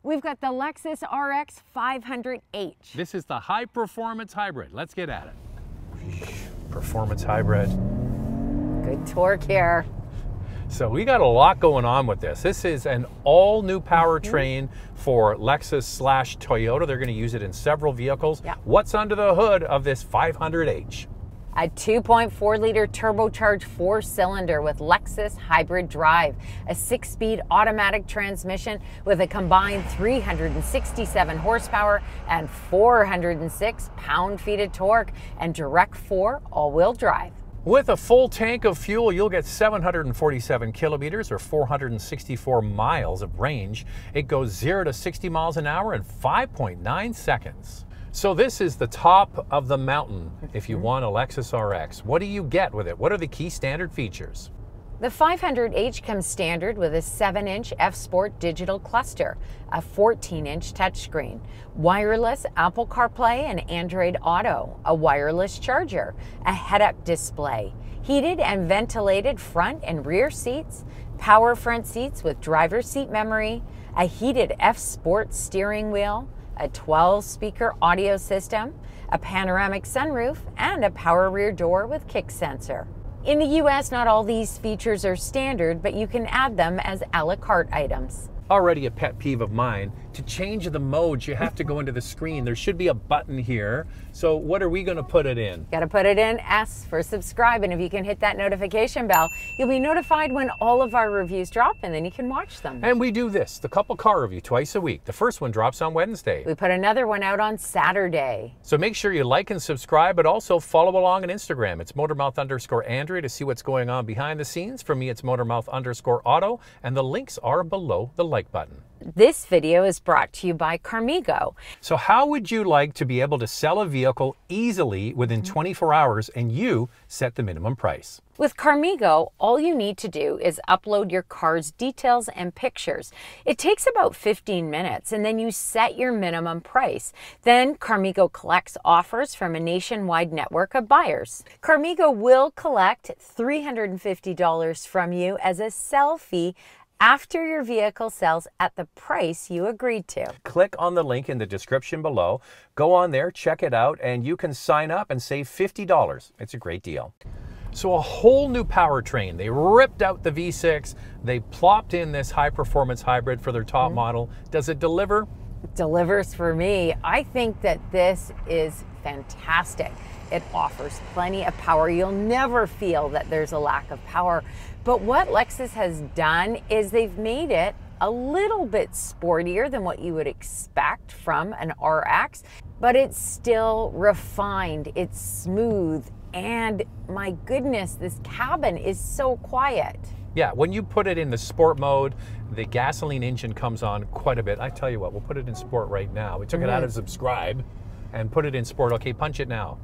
We've got the Lexus RX500h. This is the high performance hybrid. Let's get at it. Performance hybrid. Good torque here. So we got a lot going on with this. This is an all new powertrain for Lexus/Toyota. They're going to use it in several vehicles. Yeah. What's under the hood of this 500h? A 2.4-liter turbocharged 4-cylinder with Lexus hybrid drive, a 6-speed automatic transmission with a combined 367 horsepower and 406 pound-feet of torque, and DIRECT4 all-wheel drive. With a full tank of fuel, you'll get 747 kilometers or 464 miles of range. It goes 0 to 60 miles an hour in 5.9 seconds. So this is the top of the mountain if you want a Lexus RX. What do you get with it? What are the key standard features? The 500h comes standard with a 7-inch F-Sport digital cluster, a 14-inch touchscreen, wireless Apple Carplay and Android Auto, a wireless charger, a head-up display, heated and ventilated front and rear seats, power front seats with driver's seat memory, a heated F-Sport steering wheel, a 12-speaker audio system, a panoramic sunroof, and a power rear door with kick sensor. In the US, not all these features are standard, but you can add them as a la carte items. Already a pet peeve of mine. To change the modes, you have to go into the screen. There should be a button here. So what are we going to put it in? Got to put it in S for subscribe, and if you can hit that notification bell, you'll be notified when all of our reviews drop, and then you can watch them. And we do this, the couple car review, twice a week. The first one drops on Wednesday. We put another one out on Saturday. So make sure you like and subscribe, but also follow along on Instagram. It's Motormouth_Andrea to see what's going on behind the scenes. For me, it's Motormouth_Auto, and the links are below the like button. This video is brought to you by Carmigo. So how would you like to be able to sell a vehicle easily within 24 hours and you set the minimum price? With Carmigo, all you need to do is upload your car's details and pictures. It takes about 15 minutes, and then you set your minimum price. Then Carmigo collects offers from a nationwide network of buyers. Carmigo will collect $350 from you as a sell fee after your vehicle sells at the price you agreed to. Click on the link in the description below. Go on there, check it out, and you can sign up and save $50. It's a great deal. So a whole new powertrain. They ripped out the V6. They plopped in this high-performance hybrid for their top model. Does it deliver? It delivers for me. I think that this is fantastic. It offers plenty of power. You'll never feel that there's a lack of power. But what Lexus has done is they've made it a little bit sportier than what you would expect from an RX, but it's still refined, it's smooth, and my goodness, this cabin is so quiet. Yeah, when you put it in the sport mode, the gasoline engine comes on quite a bit. I tell you what, we'll put it in sport right now. We took it out of subscribe and put it in sport. Okay, punch it now.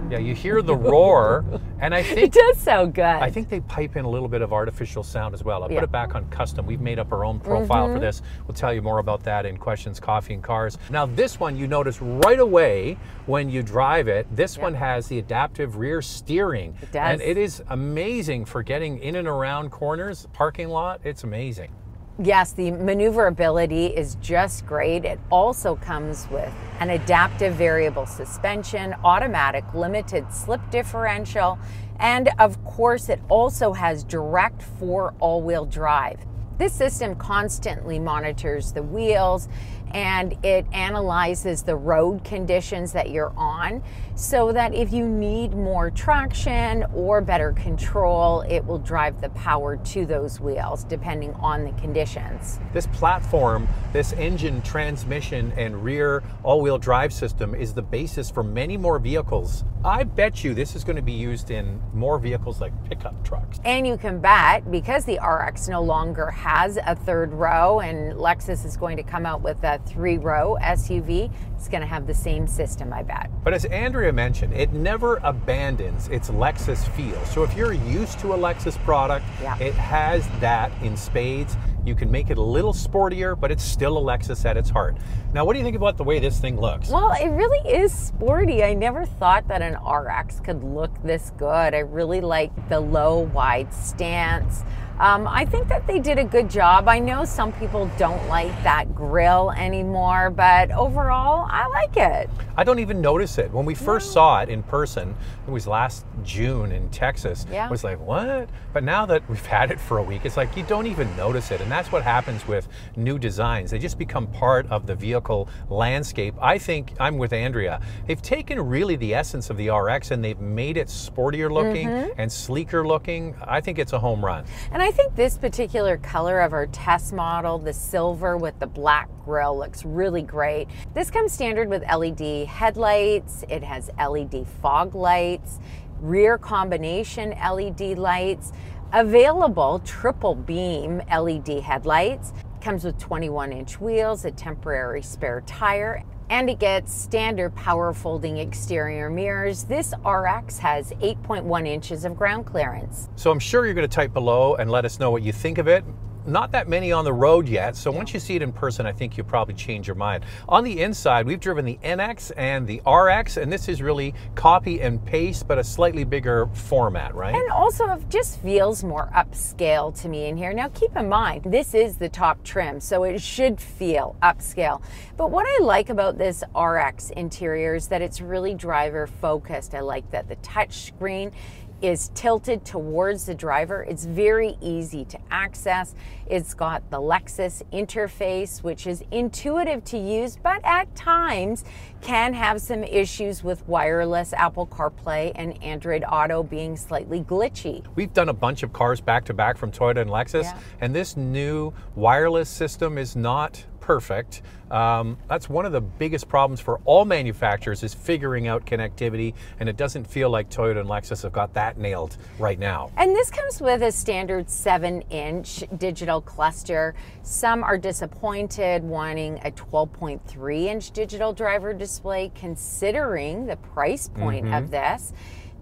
Yeah, you hear the roar, and I think it does sound good. I think they pipe in a little bit of artificial sound as well. I'll put it back on custom. We've made up our own profile for this. We'll tell you more about that in Questions, Coffee, and Cars. Now, this one you notice right away when you drive it. This one has the adaptive rear steering. It does. And it is amazing for getting in and around corners, parking lot. It's amazing. Yes, the maneuverability is just great. It also comes with an adaptive variable suspension, automatic limited slip differential, and of course it also has DIRECT4 all-wheel drive. This system constantly monitors the wheels and it analyzes the road conditions that you're on so that if you need more traction or better control, it will drive the power to those wheels depending on the conditions. This platform, this engine, transmission, and rear all-wheel drive system is the basis for many more vehicles. I bet you this is going to be used in more vehicles like pickup trucks. And you can bet, because the RX no longer has a third row and Lexus is going to come out with a 3-row SUV, it's going to have the same system, I bet. But as Andrea mentioned, it never abandons its Lexus feel. So if you're used to a Lexus product, it has that in spades. You can make it a little sportier, but it's still a Lexus at its heart. Now, what do you think about the way this thing looks? Well, it really is sporty. I never thought that an RX could look this good. I really like the low, wide stance. I think that they did a good job. I know some people don't like that grille anymore, but overall, I like it. I don't even notice it. When we first saw it in person, it was last June in Texas. Yeah. I was like, what? But now that we've had it for a week, it's like you don't even notice it. And that's what happens with new designs. They just become part of the vehicle landscape. I think I'm with Andrea. They've taken really the essence of the RX and they've made it sportier looking and sleeker looking. I think it's a home run. And I think this particular color of our test model, the silver with the black grille, looks really great. This comes standard with LED headlights. It has LED fog lights, rear combination LED lights, available triple beam LED headlights. Comes with 21-inch wheels, a temporary spare tire, and it gets standard power folding exterior mirrors. This RX has 8.1 inches of ground clearance. So I'm sure you're going to type below and let us know what you think of it. Not that many on the road yet, so once you see it in person, I think you'll probably change your mind. On the inside, we've driven the NX and the RX, and this is really copy and paste, but a slightly bigger format, right? And also, it just feels more upscale to me in here. Now, keep in mind, this is the top trim, so it should feel upscale. But what I like about this RX interior is that it's really driver focused. I like that the touch screen is tilted towards the driver. It's very easy to access. It's got the Lexus interface, which is intuitive to use, but at times can have some issues with wireless Apple Carplay and Android Auto being slightly glitchy. We've done a bunch of cars back to back from Toyota and Lexus, and this new wireless system is not perfect. That's one of the biggest problems for all manufacturers, is figuring out connectivity, and it doesn't feel like Toyota and Lexus have got that nailed right now. And this comes with a standard 7-inch digital cluster. Some are disappointed wanting a 12.3-inch digital driver display, considering the price point of this.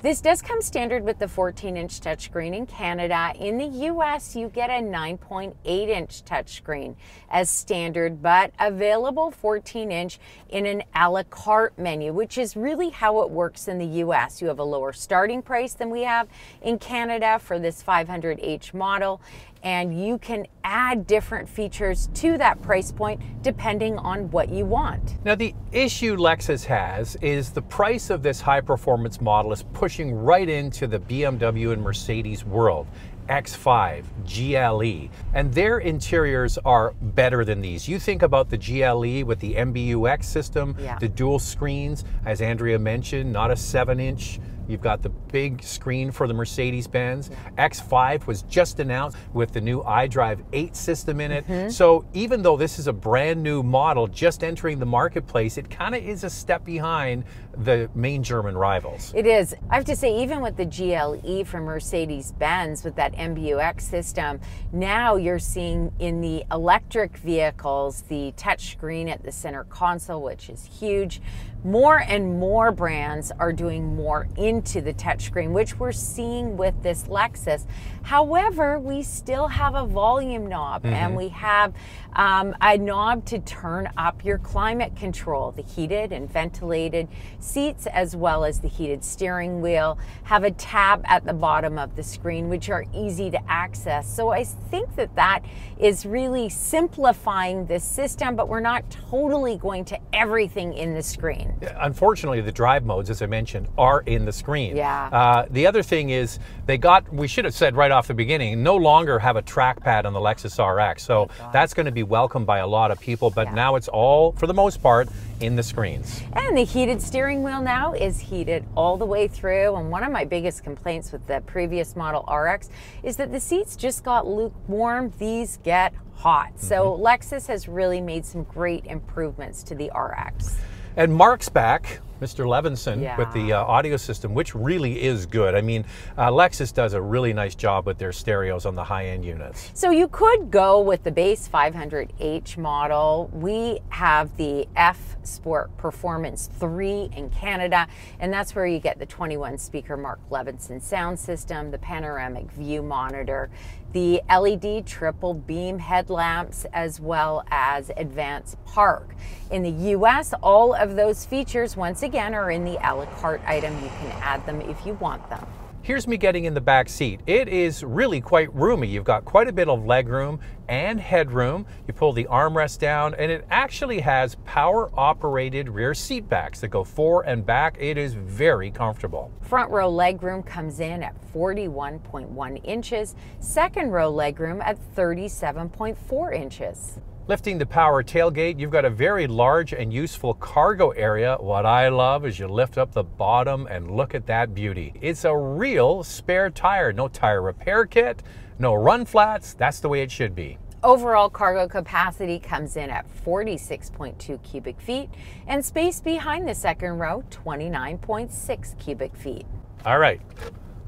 This does come standard with the 14-inch touchscreen in Canada. In the US, you get a 9.8-inch touchscreen as standard, but available 14-inch in an a la carte menu, which is really how it works in the US. You have a lower starting price than we have in Canada for this 500h model, and you can add different features to that price point depending on what you want. Now, the issue Lexus has is the price of this high-performance model is pushing right into the BMW and Mercedes world. X5, GLE, and their interiors are better than these. You think about the GLE with the MBUX system, the dual screens, as Andrea mentioned, not a 7-inch. You've got the big screen for the Mercedes-Benz. X5 was just announced with the new iDrive 8 system in it. So even though this is a brand new model just entering the marketplace, it kind of is a step behind the main German rivals. It is. I have to say, even with the GLE from Mercedes-Benz with that MBUX system, now you're seeing in the electric vehicles the touchscreen at the center console, which is huge. More and more brands are doing more into the touchscreen, which we're seeing with this Lexus. However, we still have a volume knob, and we have a knob to turn up your climate control. The heated and ventilated seats, as well as the heated steering wheel, have a tab at the bottom of the screen, which are easy to access. So I think that that is really simplifying this system, but we're not totally going to everything in the screen. Unfortunately, the drive modes, as I mentioned, are in the screen. Yeah. The other thing is we should have said right off the beginning, no longer have a trackpad on the Lexus RX. So that's going to be welcomed by a lot of people, but now it's all, for the most part, in the screens. And the heated steering wheel now is heated all the way through. And one of my biggest complaints with the previous model RX is that the seats just got lukewarm. These get hot. So Lexus has really made some great improvements to the RX. And Mark's back, Mr. Levinson, with the audio system, which really is good. I mean, Lexus does a really nice job with their stereos on the high-end units. So you could go with the base 500h model. We have the F Sport Performance 3 in Canada, and that's where you get the 21-speaker Mark Levinson sound system, the panoramic view monitor, the LED triple beam headlamps, as well as advanced park. In the US, all of those features, once again, are in the a la carte item. You can add them if you want them. Here's me getting in the back seat. It is really quite roomy. You've got quite a bit of leg room and headroom. You pull the armrest down, and it actually has power-operated rear seat backs that go fore and back. It is very comfortable. Front row legroom comes in at 41.1 inches. Second row legroom at 37.4 inches. Lifting the power tailgate, you've got a very large and useful cargo area. What I love is you lift up the bottom and look at that beauty. It's a real spare tire. No tire repair kit, no run flats. That's the way it should be. Overall cargo capacity comes in at 46.2 cubic feet, and space behind the second row, 29.6 cubic feet. All right,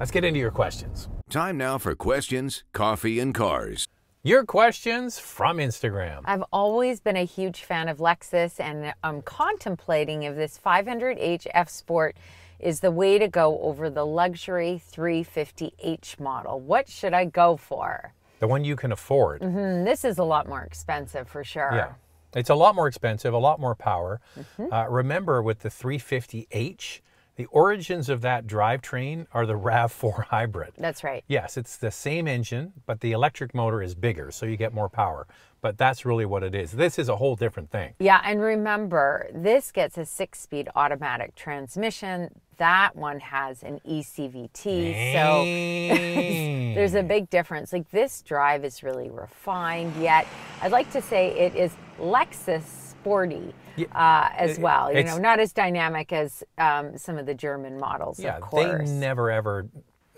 let's get into your questions. Time now for questions, coffee, and cars. Your questions from Instagram. I've always been a huge fan of Lexus, and I'm contemplating if this 500h F Sport is the way to go over the luxury 350h model. What should I go for? The one you can afford. This is a lot more expensive for sure. Yeah, it's a lot more expensive, a lot more power. Remember, with the 350h, the origins of that drivetrain are the RAV4 hybrid. That's right. Yes, it's the same engine, but the electric motor is bigger, so you get more power. But that's really what it is. This is a whole different thing. Yeah, and remember, this gets a 6-speed automatic transmission. That one has an ECVT, so there's a big difference. Like, this drive is really refined, yet I'd like to say it is Lexus sporty. As well, you know, not as dynamic as some of the German models, of course. They never ever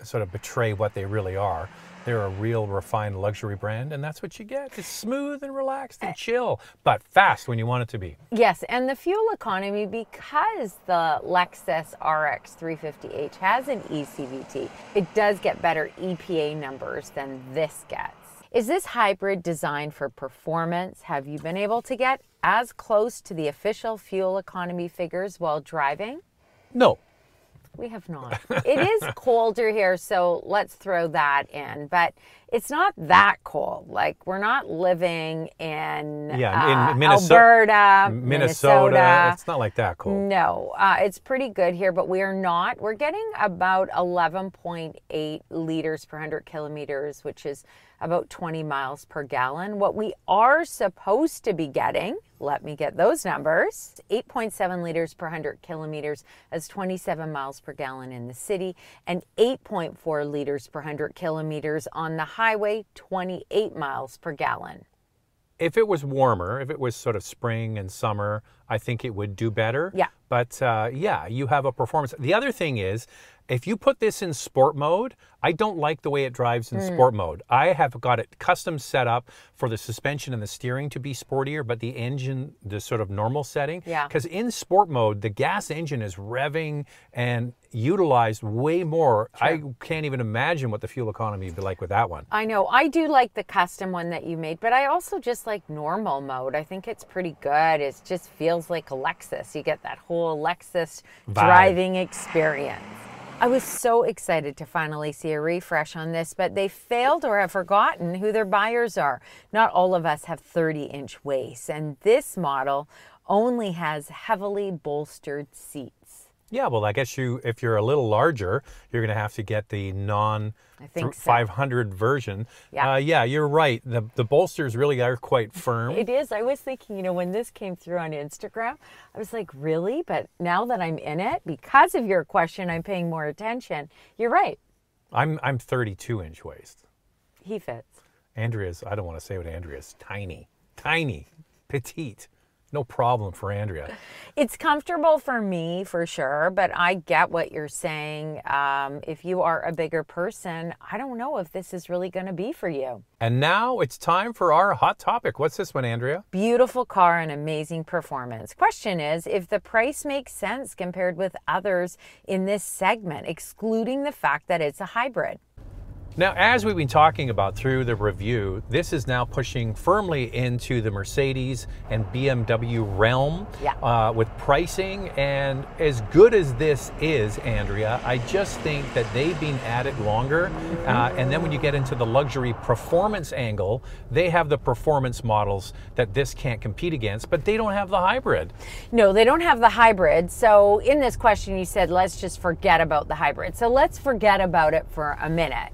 sort of betray what they really are. They're a real refined luxury brand, and that's what you get. It's smooth and relaxed and chill, but fast when you want it to be. Yes, and the fuel economy, because the Lexus RX 350h has an ECVT, it does get better EPA numbers than this gets. Is this hybrid designed for performance? Have you been able to get as close to the official fuel economy figures while driving? No. We have not. It is colder here, so let's throw that in. But it's not that cold. Like, we're not living in, in Alberta, Minnesota. It's not like that cold. No, it's pretty good here, but we are not. We're getting about 11.8 liters per 100 kilometers, which is about 20 miles per gallon. What we are supposed to be getting, let me get those numbers, 8.7 liters per 100 kilometers, as 27 miles per gallon in the city, and 8.4 liters per 100 kilometers on the highway, 28 miles per gallon. If it was warmer, if it was sort of spring and summer, I think it would do better. Yeah. But yeah, you have a performance. The other thing is, if you put this in sport mode, I don't like the way it drives in sport mode. I have got it custom set up for the suspension and the steering to be sportier, but the engine, the sort of normal setting. Yeah. Because in sport mode, the gas engine is revving and utilized way more. Sure. I can't even imagine what the fuel economy would be like with that one. I know. I do like the custom one that you made, but I also just like normal mode. I think it's pretty good. It just feels like a Lexus. You get that whole Lexus driving experience. I was so excited to finally see a refresh on this, but they failed or have forgotten who their buyers are. Not all of us have 30-inch waists, and this model only has heavily bolstered seats. Yeah, well, I guess if you're a little larger, you're going to have to get the non-500 version. Yeah. Yeah, you're right. The bolsters really are quite firm. It is. I was thinking, you know, when this came through on Instagram, I was like, really? But now that I'm in it, because of your question, I'm paying more attention. You're right. I'm 32-inch waist. He fits. Andrea's, I don't want to say what Andrea's, tiny, petite. No problem for Andrea. It's comfortable for me, for sure, but I get what you're saying. If you are a bigger person, I don't know if this is really going to be for you. And now it's time for our hot topic. What's this one, Andrea? Beautiful car and amazing performance. Question is, if the price makes sense compared with others in this segment, excluding the fact that it's a hybrid. Now, as we've been talking about through the review, this is now pushing firmly into the Mercedes and BMW realm with pricing. And as good as this is, Andrea, I just think that they've been at it longer. And then when you get into the luxury performance angle, they have the performance models that this can't compete against, but they don't have the hybrid. No, they don't have the hybrid. So in this question, you said, let's just forget about the hybrid. So let's forget about it for a minute.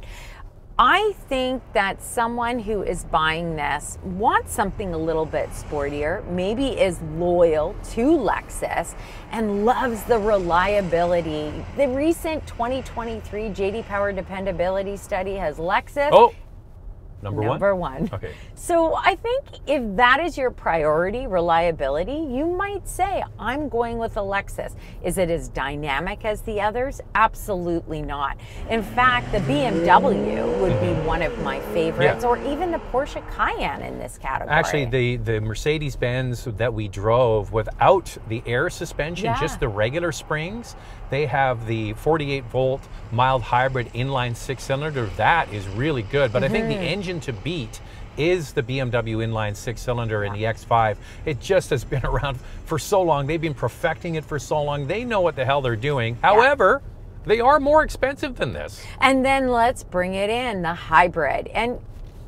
I think that someone who is buying this wants something a little bit sportier, maybe is loyal to Lexus and loves the reliability. The recent 2023 JD Power Dependability Study has Lexus Number one. Okay. So I think if that is your priority, reliability, you might say, I'm going with a Lexus. Is it as dynamic as the others? Absolutely not. In fact, the BMW would be one of my favorites, or even the Porsche Cayenne in this category. Actually, the Mercedes-Benz that we drove without the air suspension, just the regular springs, they have the 48-volt mild hybrid inline 6-cylinder. That is really good, but I think the engine to beat is the BMW inline 6-cylinder in the X5. It just has been around for so long. They've been perfecting it for so long. They know what the hell they're doing. However, they are more expensive than this. And then let's bring it in, the hybrid. And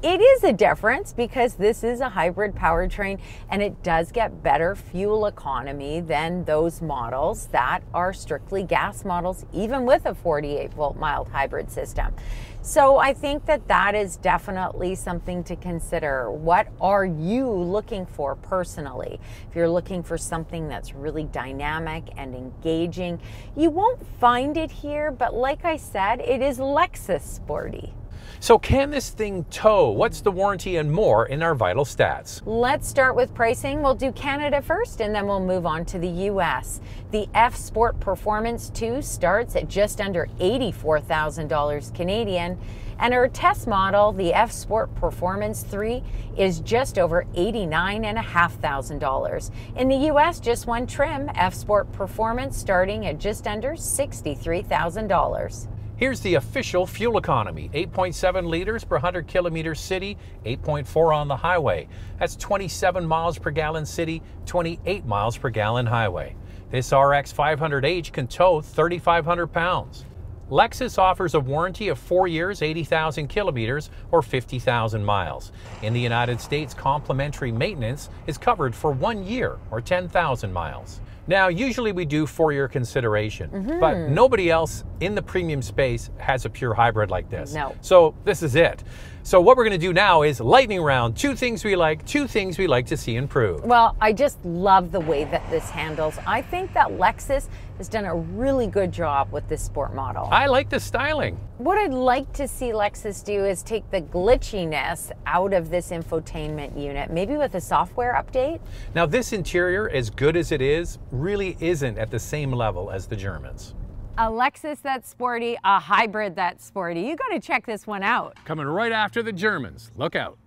it is a difference because this is a hybrid powertrain and it does get better fuel economy than those models that are strictly gas models, even with a 48-volt mild hybrid system. So I think that that is definitely something to consider. What are you looking for personally? If you're looking for something that's really dynamic and engaging, you won't find it here, but like I said, it is Lexus sporty. So can this thing tow? What's the warranty and more in our vital stats? Let's start with pricing. We'll do Canada first and then we'll move on to the US. The F Sport Performance 2 starts at just under $84,000 Canadian, and our test model, the F Sport Performance 3, is just over $89,500. In the US, just one trim, F Sport Performance, starting at just under $63,000. Here's the official fuel economy, 8.7 liters per 100 kilometers city, 8.4 on the highway. That's 27 miles per gallon city, 28 miles per gallon highway. This RX500h can tow 3,500 pounds. Lexus offers a warranty of 4 years, 80,000 kilometers, or 50,000 miles. In the United States, complimentary maintenance is covered for 1 year, or 10,000 miles. Now, usually we do 4-year consideration, but nobody else in the premium space has a pure hybrid like this. No. So this is it. So what we're going to do now is lightning round. 2 things we like to see improved. Well, I just love the way that this handles. I think that Lexus has done a really good job with this sport model. I like the styling. What I'd like to see Lexus do is take the glitchiness out of this infotainment unit, maybe with a software update. Now, this interior, as good as it is, really isn't at the same level as the Germans. A Lexus that's sporty, a hybrid that's sporty. You got to check this one out. Coming right after the Germans. Look out.